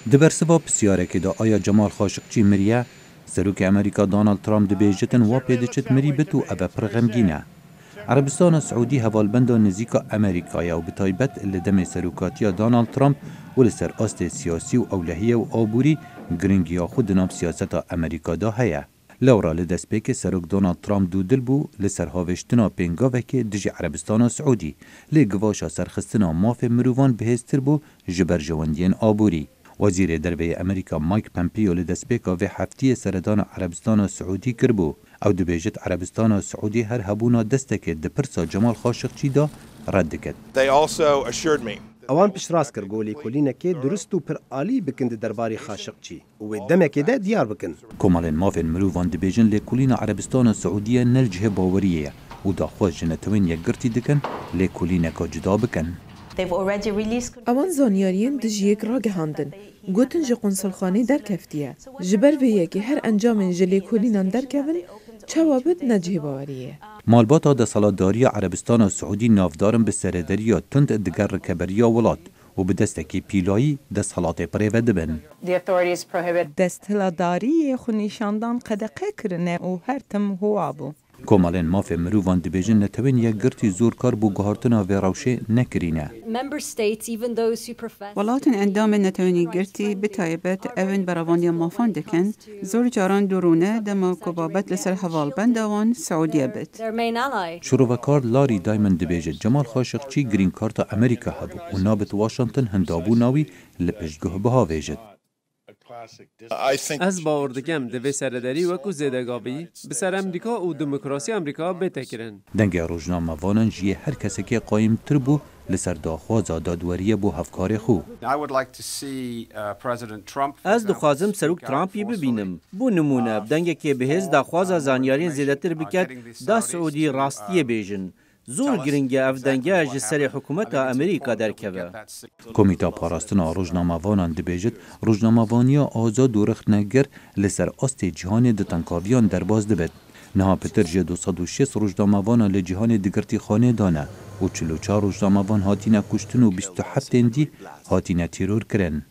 دبرسوا بسیاره که دا آیا جمال خاشقچی مریه سروک امریکا دونالد ترامپ دبیجتن و پیدچت مری بتو اوه پرغمگینه. عربستان سعودی هوالبند نزیکا امریکایا و بتایبت لدم سروکاتیا دونالد ترامپ و لسر آست سیاسی و اولهیه و آبوری گرنگیا خود نام سیاست امریکا دا هیا. لورا لدسپیک سروک دونالد ترامپ دو دل بو لسر هاوشتنا پینگاوه که دج عربستان سعودی لگواشا سرخستنا ماف مروان بهستر بو جبر جواندین آبوری. وزیر دربه امریکا مایک پمپیو لدسپیکا و هفتی سردان عربستان سعودی کربو او دبیجت عربستان سعودی هر هبونا دستک دپرسا جمال خاشقچی دا رد کد. اوان پیش راست کر گولی کلینه که درست و پر عالی بکند درباری خاشقچی و دمک ده دیار بکن. کمالین مافن مروان دبیجن لکولین عربستان سعودی نلجه باوریه و دا خوش جنتوین یک گرتی دکن لکولینه که جدا بکن. اوان زانیارین دجیک را گهاندن. گوتن جه قنصلخانه در کفتیه. جبر ویه که هر انجام جلی کلینان در کون چوابد نجه باوریه. مالباتا دا سالاداری عربستان سعودی نافدارن به سردریا تند دگر رکبریا ولاد و به دستکی پیلایی دست حالات پریوه دبن. دستهلاداری خونیشاندان قدقه کرنه و هر تم هوابو. کمالین ماف مروان دبیجن نتوین یک گرتی زورکار بو گهارتنا و روشه نکرینه. ولاتن اندام نتوینی گرتی بتایبت اون براوانی مافان دکن زور جاران درونه دما کبابت لسر حوال بندوان سعودیه بد. شروعکار لاری دایمن دبیجت جمال خاشقچی گرین کارت امریکا هبو و نابت واشنطن هندابو ناوی لپشگه بها ویجت. از باور دکم دوی سرداری وکو زیدگاوی بسر امریکا و دموکراسی امریکا بتکرن. دنگ روزنامه وانن جیه هر کسی که قایم تر بو لسر داخواز دادوریه بو هفکار خو. از دخوازم سروک ترامپی ببینم. بو نمونه بدنگ که بهز داخواز زانیارین زیدتر بکد دا سعودی راستیه بیجن. زور گرنگه افدنگه جسر حکومت امریکا در کبه. کمیتا پاراستنا روزنامه‌وانان دبیجت روزنامه‌وانیا آزاد و رخنگر لسر آست جهان دتنکاویان در باز دبد. نها پتر جه 206 روزنامه‌وان لجهان دیگرتی خانه دانه و 44 روزنامه‌وان هاتینه کشتن و 27 دی هاتینه تیرور کرن.